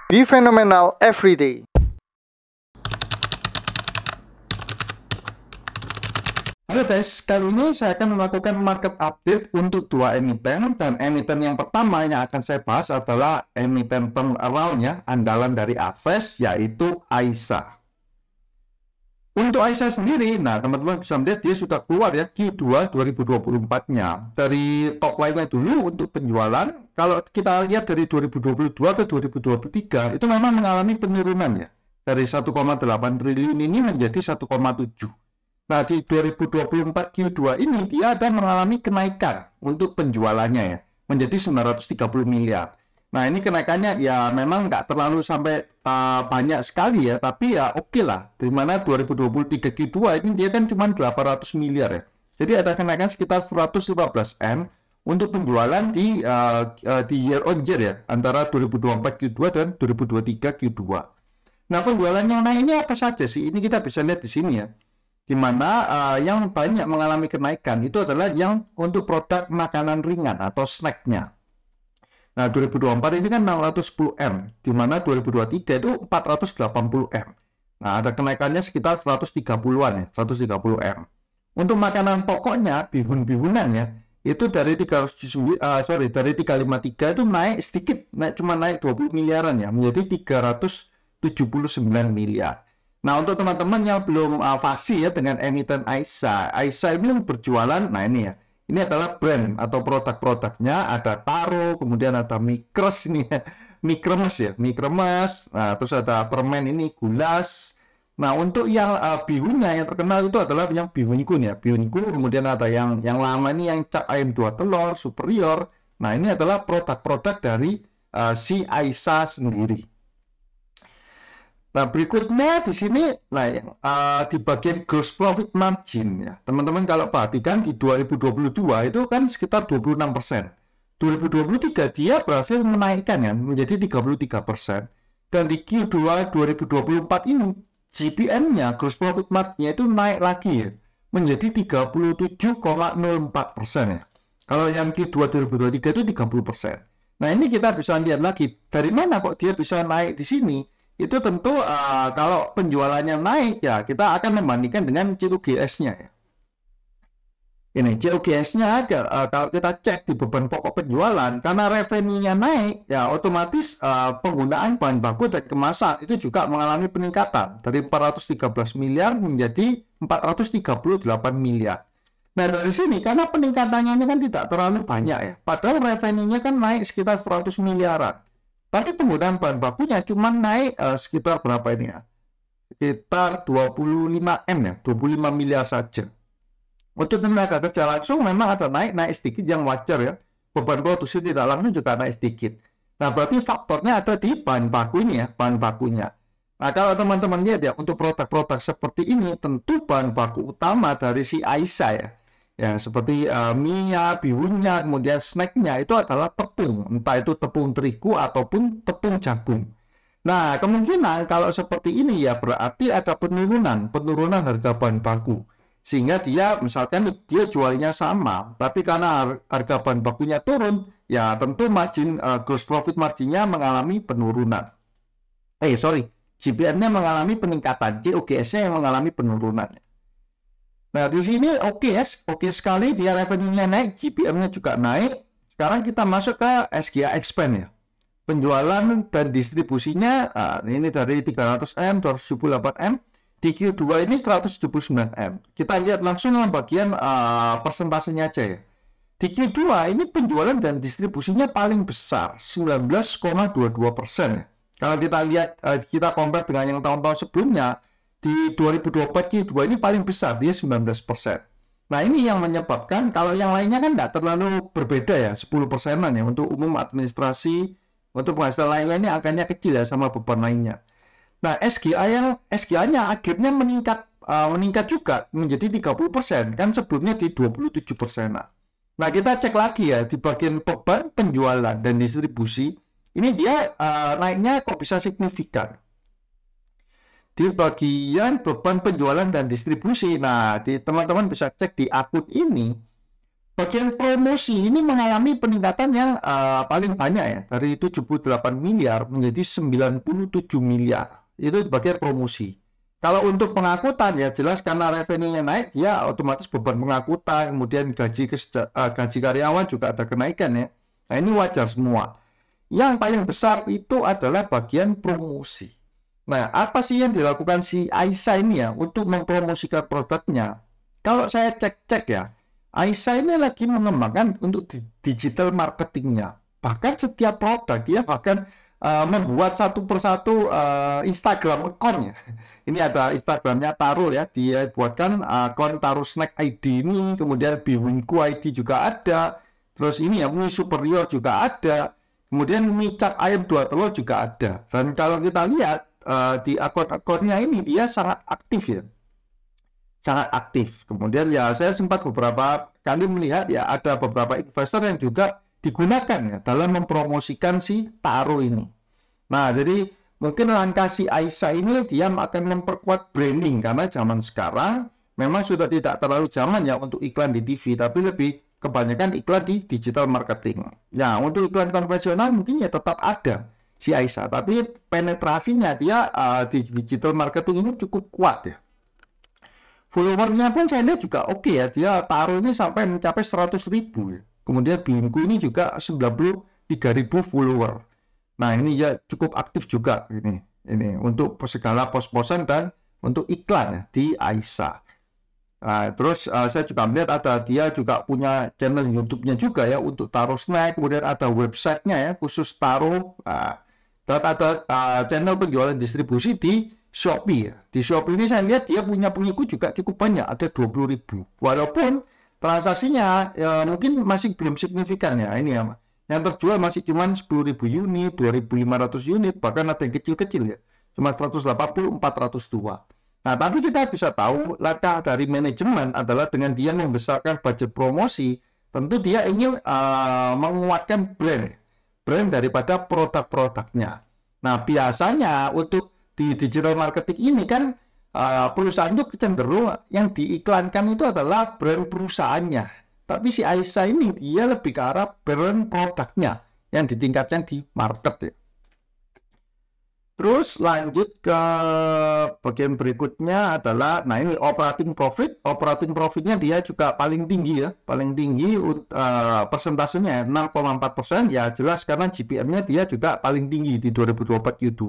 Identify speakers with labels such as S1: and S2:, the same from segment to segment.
S1: Be phenomenal every day.
S2: Halo guys, kali ini saya akan melakukan market update untuk dua emiten, dan emiten yang pertama yang akan saya bahas adalah emiten turnaround ya, andalan dari Aves, yaitu Aisyah. Untuk Aisyah sendiri, nah teman-teman bisa melihat dia sudah keluar ya Q2 2024-nya. Dari top line-nya dulu untuk penjualan, kalau kita lihat dari 2022 ke 2023 itu memang mengalami penurunan ya. Dari 1,8 triliun ini menjadi 1,7. Nah, di 2024 Q2 ini dia ada mengalami kenaikan untuk penjualannya ya, menjadi 930 miliar. Nah, ini kenaikannya ya memang nggak terlalu sampai banyak sekali ya, tapi ya oke lah. Di mana 2023 Q2 ini dia kan cuma 800 miliar ya. Jadi ada kenaikan sekitar 115 M untuk penjualan di year on year ya, antara 2024 Q2 dan 2023 Q2. Nah, penjualan yang naik ini apa saja sih? Ini kita bisa lihat di sini ya. Di mana yang banyak mengalami kenaikan itu adalah yang untuk produk makanan ringan atau snacknya. Nah, 2024 ini kan 610 M, di mana 2023 itu 480 M. Nah, ada kenaikannya sekitar 130-an ya, 130 M. Untuk makanan pokoknya, bihun-bihunan ya, itu dari 353 itu naik sedikit, cuma naik 20 miliaran ya, menjadi 379 miliar. Nah, untuk teman-teman yang belum fasih ya dengan emiten Aisyah ini berjualan, nah ini ya. Ini adalah brand atau produk-produknya, ada Taro, kemudian ada Mikres ini ya, Mikremes. Nah, terus ada permen ini Gulas. Nah, untuk yang bihunnya yang terkenal itu adalah yang bihun kun ya, bihun kun. Kemudian ada yang lama ini yang cap ayam 2 telur, superior. Nah, ini adalah produk-produk dari si Aisyah sendiri. Nah, berikutnya di sini, di bagian gross profit margin ya, teman-teman kalau perhatikan di 2022 itu kan sekitar 26%. 2023 dia berhasil menaikkan ya, menjadi 33%. Dan di Q2 2024 ini, GPM-nya, gross profit margin-nya itu naik lagi ya, menjadi 37,04% ya. Kalau yang Q2 2023 itu 30%. Nah, ini kita bisa lihat lagi, dari mana kok dia bisa naik di sini? Itu tentu kalau penjualannya naik ya kita akan membandingkan dengan COGS-nya ya. Ini COGS-nya ada, kalau kita cek di beban pokok penjualan, karena revenue-nya naik ya otomatis penggunaan bahan baku dan kemasan itu juga mengalami peningkatan dari 413 miliar menjadi 438 miliar. Nah, dari sini karena peningkatannya ini kan tidak terlalu banyak ya, padahal revenue-nya kan naik sekitar 100 miliaran. Tapi penggunaan bahan bakunya cuma naik sekitar berapa ini ya? Sekitar 25 M ya, 25 miliar saja. Untuk tenaga kerja langsung memang ada naik sedikit yang wajar ya. Beban produksi tidak langsung juga naik sedikit. Nah, berarti faktornya ada di bahan bakunya ya, bahan bakunya. Nah, kalau teman-teman lihat ya, untuk produk-produk seperti ini tentu bahan baku utama dari si Aisyah ya. Ya, seperti mie, bihunnya, kemudian snacknya itu adalah tepung, entah itu tepung terigu ataupun tepung jagung. Nah, kemungkinan kalau seperti ini ya berarti ada penurunan harga bahan baku. Sehingga dia misalkan dia jualnya sama, tapi karena harga bahan bakunya turun, ya tentu margin gross profit marginnya mengalami penurunan. GPM-nya mengalami peningkatan, COGS-nya yang mengalami penurunan. Nah, di sini oke sekali, dia revenue-nya naik, GPM-nya juga naik. Sekarang kita masuk ke SGA Expand ya. Penjualan dan distribusinya, ini dari 300M, 278M. Di Q2 ini 179M. Kita lihat langsung yang bagian persentasenya aja ya. Di Q2 ini penjualan dan distribusinya paling besar, 19,22% ya. Kalau kita lihat, kita compare dengan yang tahun-tahun sebelumnya, di 2024 Q2 ini paling besar, dia 19%. Nah, ini yang menyebabkan kalau yang lainnya kan tidak terlalu berbeda ya, 10%-an ya. Untuk umum administrasi, untuk penghasilan lainnya angkanya kecil ya sama beban lainnya. Nah, SGA-nya akhirnya meningkat juga menjadi 30%, kan sebelumnya di 27%-an. Nah, kita cek lagi ya di bagian beban penjualan dan distribusi, ini dia naiknya kok bisa signifikan. Di bagian beban penjualan dan distribusi, nah teman-teman bisa cek di akun ini, Bagian promosi ini mengalami peningkatan yang paling banyak ya, dari 78 miliar menjadi 97 miliar. Itu bagian promosi. Kalau untuk pengangkutan ya jelas karena revenue-nya naik, ya otomatis beban pengangkutan, kemudian gaji karyawan juga ada kenaikan ya. Nah ini wajar semua. Yang paling besar itu adalah bagian promosi. Nah apa sih yang dilakukan si Aisyah ini ya untuk mempromosikan produknya? Kalau saya cek-cek ya, Aisyah ini lagi mengembangkan untuk digital marketingnya. Bahkan setiap produk dia bahkan membuat satu persatu Instagram account ya. Ini ada Instagramnya Taro ya. Dia buatkan akun Taro Snack ID ini. Kemudian Biwinku ID juga ada. Terus ini ya mie superior juga ada. Kemudian mie cap ayam 2 telur juga ada. Dan kalau kita lihat di akun-akunnya ini dia sangat aktif ya. Sangat aktif. Kemudian ya saya sempat beberapa kali melihat ya ada beberapa investor yang juga digunakan ya dalam mempromosikan si Taro ini. Nah jadi mungkin langkah si Aisyah ini dia akan memperkuat branding karena zaman sekarang memang sudah tidak terlalu zaman ya untuk iklan di TV, tapi lebih kebanyakan iklan di digital marketing. Nah untuk iklan konvensional mungkin ya tetap ada si Aisyah, tapi penetrasinya dia di digital marketing ini cukup kuat ya. Followernya pun saya lihat juga oke ya, dia Taro ini sampai mencapai 100.000 ya. Kemudian Biwinku ini juga 93.000 follower. Nah ini ya cukup aktif juga ini untuk segala pos-posan dan untuk iklan ya di Aisyah. Nah, terus saya juga melihat dia juga punya channel YouTube-nya juga ya untuk Taro Snack, kemudian ada websitenya ya khusus Taro. Dan ada channel penjualan distribusi di Shopee ya. Di Shopee ini saya lihat dia punya pengikut juga cukup banyak, ada 20.000. Walaupun transaksinya ya, mungkin masih belum signifikan ya ini ya. Yang terjual masih cuma 10.000 unit, 2.500 unit, bahkan ada yang kecil-kecil ya. Cuma 180, 400 tua. Nah, tapi kita bisa tahu langkah dari manajemen adalah dengan dia membesarkan budget promosi, tentu dia ingin menguatkan brand daripada produk-produknya. Nah, biasanya untuk di digital marketing ini kan perusahaan itu cenderung yang diiklankan itu adalah brand perusahaannya. Tapi si Aisyah ini dia lebih ke arah brand produknya yang ditingkatkan di market ya. Terus lanjut ke bagian berikutnya adalah, nah ini operating profit. Operating profitnya dia juga paling tinggi ya, paling tinggi persentasenya 6,4%. Ya jelas karena GPM-nya dia juga paling tinggi di 2024 Q2.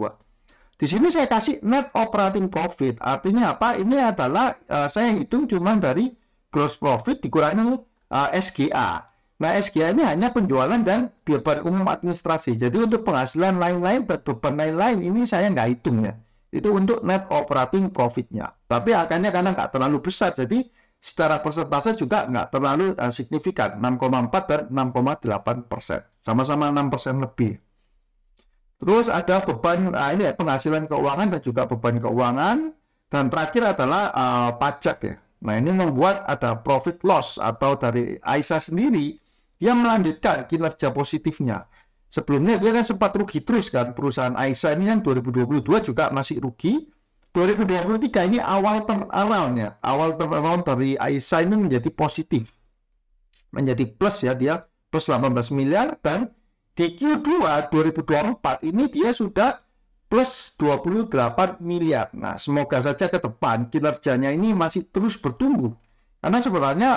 S2: Di sini saya kasih net operating profit. Artinya apa? Ini adalah saya hitung cuma dari gross profit dikurangi SGA. Nah, SGA ini hanya penjualan dan beban umum administrasi. Jadi untuk penghasilan lain-lain dan beban lain-lain ini saya nggak hitung ya. Itu untuk net operating profitnya. Tapi angkanya karena nggak terlalu besar, jadi secara persentase juga nggak terlalu signifikan. 6,4 dan 6,8%. Sama-sama 6% lebih. Terus ada beban, ini ya, penghasilan keuangan dan juga beban keuangan. Dan terakhir adalah pajak ya. Nah ini membuat ada profit loss atau dari Aisyah sendiri, dia melanjutkan kinerja positifnya. Sebelumnya dia kan sempat rugi terus kan, perusahaan Aisyah ini yang 2022 juga masih rugi. 2023 ini awal turnaround-nya. Awal turnaround dari Aisyah ini menjadi positif. Menjadi plus ya, dia plus 18 miliar dan di Q2 2024 ini dia sudah plus 28 miliar. Nah, semoga saja ke depan kinerjanya ini masih terus bertumbuh. Karena sebenarnya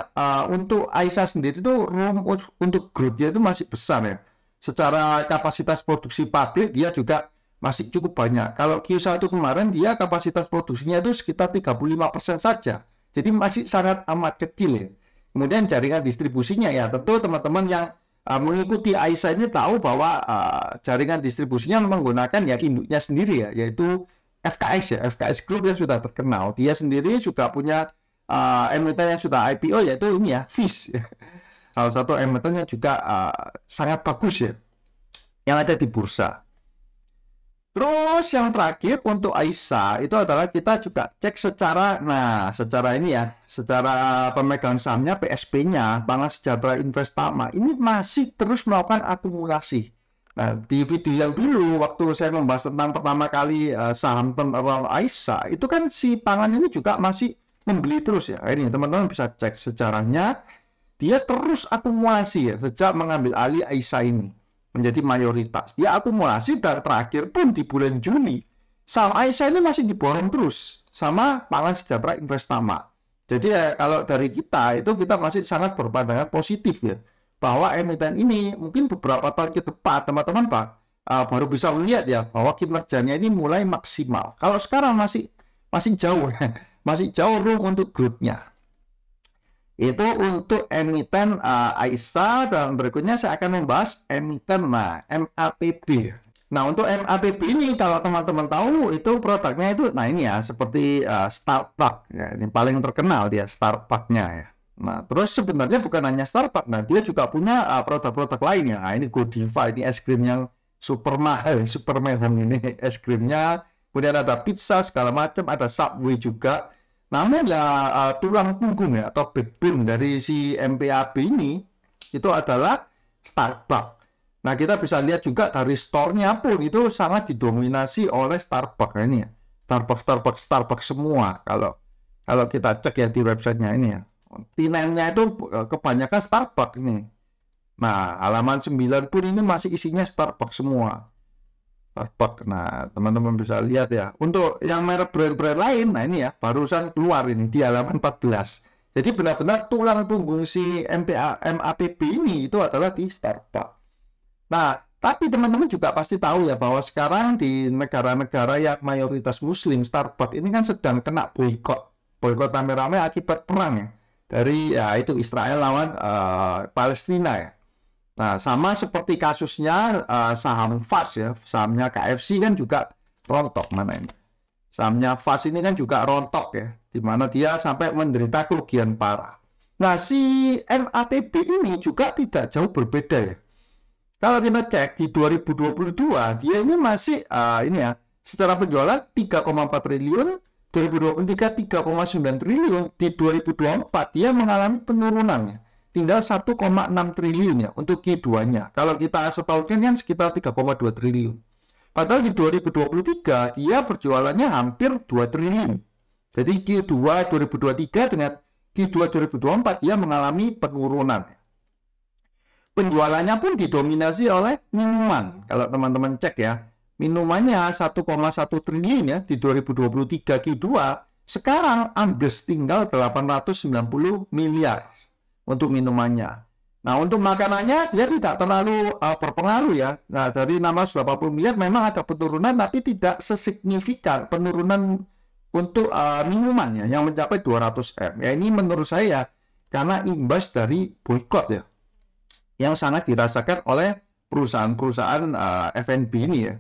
S2: untuk Aisyah sendiri itu room untuk growth-nya itu masih besar ya. Secara kapasitas produksi pabrik dia juga masih cukup banyak. Kalau Q1 kemarin dia kapasitas produksinya itu sekitar 35% saja. Jadi masih sangat amat kecil ya. Kemudian jaringan distribusinya ya tentu teman-teman yang mengikuti Aisyah ini tahu bahwa jaringan distribusinya menggunakan ya induknya sendiri ya, yaitu FKS ya, FKS Group yang sudah terkenal. Dia sendiri juga punya emiten yang sudah IPO yaitu ini ya, Fish. Salah satu emiten yang juga sangat bagus ya, yang ada di bursa. Terus yang terakhir untuk Aisyah itu adalah kita juga cek secara, nah secara ini ya, secara pemegang sahamnya PSP-nya, Pangan Sejahtera Investama, ini masih terus melakukan akumulasi. Nah di video yang dulu waktu saya membahas tentang pertama kali saham turnaround Aisyah, itu kan si Pangan ini juga masih membeli terus ya. Ini teman-teman bisa cek sejarahnya. dia terus akumulasi ya sejak mengambil alih Aisyah ini menjadi mayoritas. Dia akumulasi dan terakhir pun di bulan Juli saham Aisyah ini masih diborong terus sama Pangan Sejahtera Investama. Jadi ya, kalau dari kita itu kita masih sangat berpandangan positif ya bahwa emiten ini mungkin beberapa tahun ke depan teman-teman Pak baru bisa melihat ya bahwa kinerjanya ini mulai maksimal. Kalau sekarang masih jauh masih jauh room untuk growth-nya. Itu untuk emiten Aisyah, dan berikutnya saya akan membahas emiten MAPB. Nah, untuk MAPB ini kalau teman-teman tahu itu produknya itu, nah ini ya seperti Starbucks ya, ini paling terkenal dia Starbucks-nya ya. Nah, terus sebenarnya bukan hanya Starbucks, nah dia juga punya produk-produk lainnya. Nah, ini Godiva, ini es krim yang super mahal, super mewah ini es krimnya. Kemudian ada pizza segala macam, ada Subway juga. Namun ya tulang punggung ya atau backbone dari si MPAB ini itu adalah Starbucks. Nah, kita bisa lihat juga dari store-nya pun itu sangat didominasi oleh Starbucks ini ya. Starbucks semua. Kalau kita cek ya di websitenya ini ya. Tinennya itu kebanyakan Starbucks ini. Nah, halaman 9 pun ini masih isinya Starbucks semua. Starbucks. Nah, teman-teman bisa lihat ya. Untuk yang merek brand-brand lain, nah ini ya, barusan keluar ini di halaman 14. Jadi benar-benar tulang punggung si MAPB ini itu adalah di Starbucks. Nah, tapi teman-teman juga pasti tahu ya bahwa sekarang di negara-negara yang mayoritas Muslim, Starbucks ini kan sedang kena boikot rame-rame akibat perang ya dari ya itu Israel lawan Palestina ya. Nah, sama seperti kasusnya saham FAS ya, sahamnya KFC kan juga rontok mana ini. Sahamnya FAS ini kan juga rontok ya, di mana dia sampai menderita kerugian parah. Nah, si MAPB ini juga tidak jauh berbeda ya. Kalau kita cek di 2022, dia ini masih ini ya, secara penjualan 3,4 triliun, 2023 3,9 triliun, di 2024 dia mengalami penurunannya, tinggal 1,6 triliun ya untuk Q2-nya. Kalau kita setahunkan kan sekitar 3,2 triliun. Padahal di 2023 dia berjualannya hampir 2 triliun. Jadi Q2 2023 dengan Q2 2024 dia mengalami penurunan. Penjualannya pun didominasi oleh minuman. Kalau teman-teman cek ya, minumannya 1,1 triliun ya di 2023 Q2, sekarang ambles tinggal 890 miliar untuk minumannya. Nah, untuk makanannya dia tidak terlalu berpengaruh ya. Nah, dari 680 miliar memang ada penurunan, tapi tidak sesignifikan penurunan untuk minumannya yang mencapai 200 M. Ya, ini menurut saya karena imbas dari boikot ya, yang sangat dirasakan oleh perusahaan-perusahaan F&B ini ya.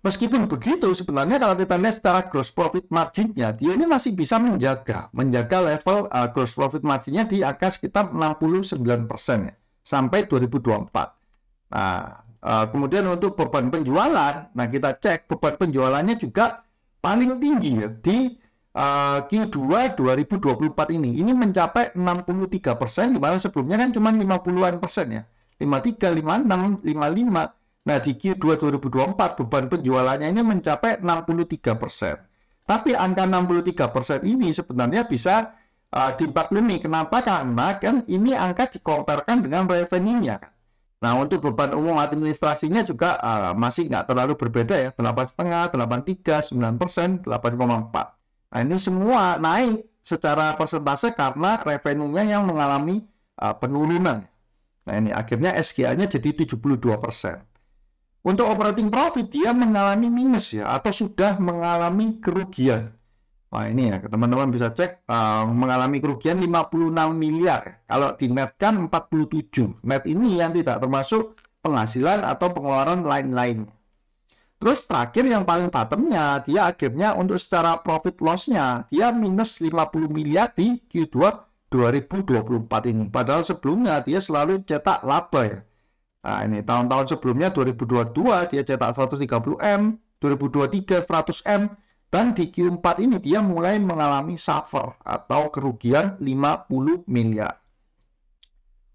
S2: Meskipun begitu, sebenarnya kalau kita lihat secara gross profit margin-nya, dia ini masih bisa menjaga level gross profit margin-nya di angka sekitar 69% ya, sampai 2024. Nah, kemudian untuk beban penjualan, nah kita cek beban penjualannya juga paling tinggi ya, di Q2 2024 ini mencapai 63%, di mana sebelumnya kan cuma 50-an persen ya, 53, 56, 55. Nah, di Q2 2024 beban penjualannya ini mencapai 63%. Tapi angka 63% ini sebenarnya bisa dimaklumi. Kenapa? Karena kan ini angka dikomparkan dengan revenue-nya kan. Nah, untuk beban umum administrasinya juga masih nggak terlalu berbeda ya, 8,5, 83, 9%, 8,4. Nah, ini semua naik secara persentase karena revenue-nya yang mengalami penurunan. Nah, ini akhirnya SGA-nya jadi 72%. Untuk operating profit dia mengalami minus ya, atau sudah mengalami kerugian. Nah, ini ya, teman-teman bisa cek mengalami kerugian 56 miliar. Kalau dinetkan 47. Net ini yang tidak termasuk penghasilan atau pengeluaran lain-lain. Terus terakhir yang paling bottomnya, dia akhirnya untuk secara profit loss-nya, dia minus 50 miliar di Q2 2024 ini. Padahal sebelumnya dia selalu cetak laba ya. Nah, ini tahun-tahun sebelumnya 2022 dia cetak 130 M, 2023 100 M, dan di Q4 ini dia mulai mengalami suffer atau kerugian 50 miliar.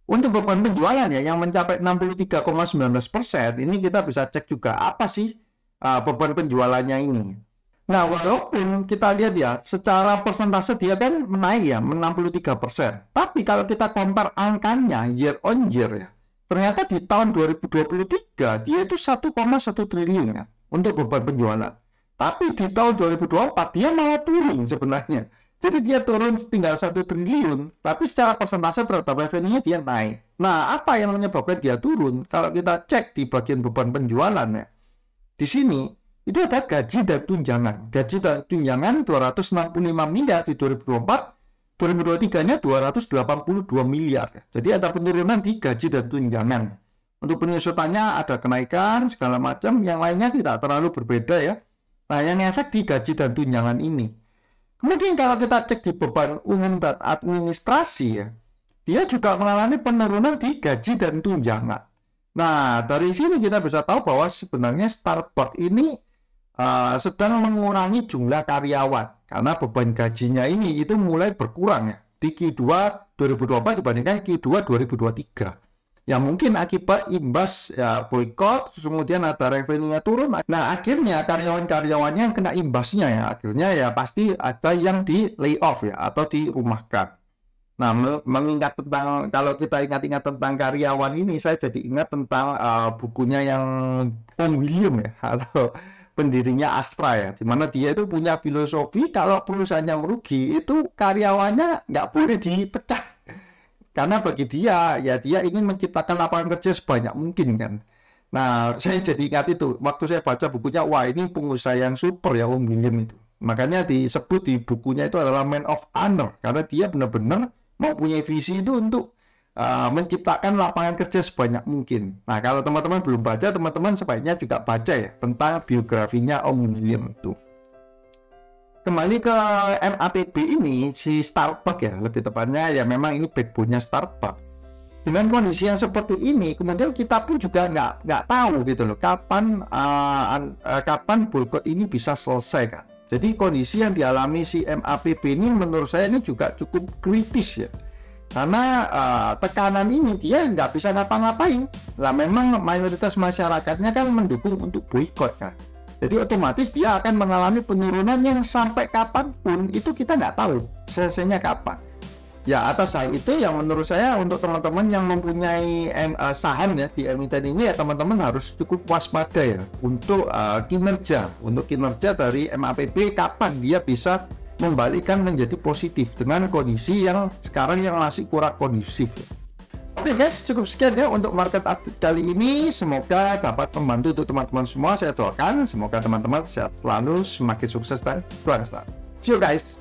S2: Untuk beban penjualan ya yang mencapai 63,19%, ini kita bisa cek juga apa sih beban penjualannya ini. Nah, walaupun kita lihat ya, secara persentase dia kan menaik ya, 63%. Tapi kalau kita compare angkanya year on year ya, ternyata di tahun 2023 dia itu 1,1 triliun ya untuk beban penjualan. Tapi di tahun 2024 dia malah turun sebenarnya. Jadi dia turun tinggal 1 triliun, tapi secara persentase terhadap revenue-nya dia naik. Nah, apa yang menyebabkan dia turun? Kalau kita cek di bagian beban penjualan ya, di sini itu ada gaji dan tunjangan. Gaji dan tunjangan 265 miliar di 2024, 2023-nya 282 miliar. Jadi ada penurunan di gaji dan tunjangan. Untuk penyusutannya ada kenaikan segala macam, yang lainnya tidak terlalu berbeda ya. Nah, yang efek di gaji dan tunjangan ini. Kemudian kalau kita cek di beban umum dan administrasi ya, dia juga mengalami penurunan di gaji dan tunjangan. Nah, dari sini kita bisa tahu bahwa sebenarnya Starbucks ini sedang mengurangi jumlah karyawan karena beban gajinya ini itu mulai berkurang ya di Q2 2024 dibandingkan Q2 2023. Ya mungkin akibat imbas ya boykot, kemudian ada revenue-nya turun. Nah, akhirnya karyawan-karyawannya yang kena imbasnya ya, akhirnya ya pasti ada yang di layoff ya atau dirumahkan. Nah, mengingat tentang, kalau kita ingat-ingat tentang karyawan ini, saya jadi ingat tentang bukunya yang Tom William ya, atau pendirinya Astra ya, dimana dia itu punya filosofi kalau perusahaannya merugi, itu karyawannya nggak boleh dipecat. Karena bagi dia, ya dia ingin menciptakan lapangan kerja sebanyak mungkin kan. Nah, saya jadi ingat itu, waktu saya baca bukunya, wah ini pengusaha yang super ya Om William itu. Makanya disebut di bukunya itu adalah man of honor, karena dia benar-benar mempunyai visi itu untuk menciptakan lapangan kerja sebanyak mungkin. Nah, kalau teman-teman belum baca, teman-teman sebaiknya juga baca ya tentang biografinya Om William itu. Kembali ke MAPB ini, si Starbucks ya, lebih tepatnya ya memang ini backbone-nya Starbucks. Dengan kondisi yang seperti ini, kemudian kita pun juga nggak tahu gitu loh, kapan boykot ini bisa selesai kan. Jadi kondisi yang dialami si MAPB ini menurut saya ini juga cukup kritis ya. Karena tekanan ini dia nggak bisa ngapa-ngapain. Lah memang mayoritas masyarakatnya kan mendukung untuk boykot kan. Jadi otomatis dia akan mengalami penurunan yang sampai kapanpun itu kita nggak tahu selesainya kapan. Ya atas hal itu yang menurut saya untuk teman-teman yang mempunyai saham ya di emiten ini ya teman-teman harus cukup waspada ya untuk kinerja dari MAPB kapan dia bisa membalikkan menjadi positif dengan kondisi yang sekarang yang masih kurang kondusif. Oke guys, cukup sekian ya untuk market update kali ini. Semoga dapat membantu untuk teman-teman semua. Saya doakan semoga teman-teman sehat selalu, semakin sukses dan juara. See you guys.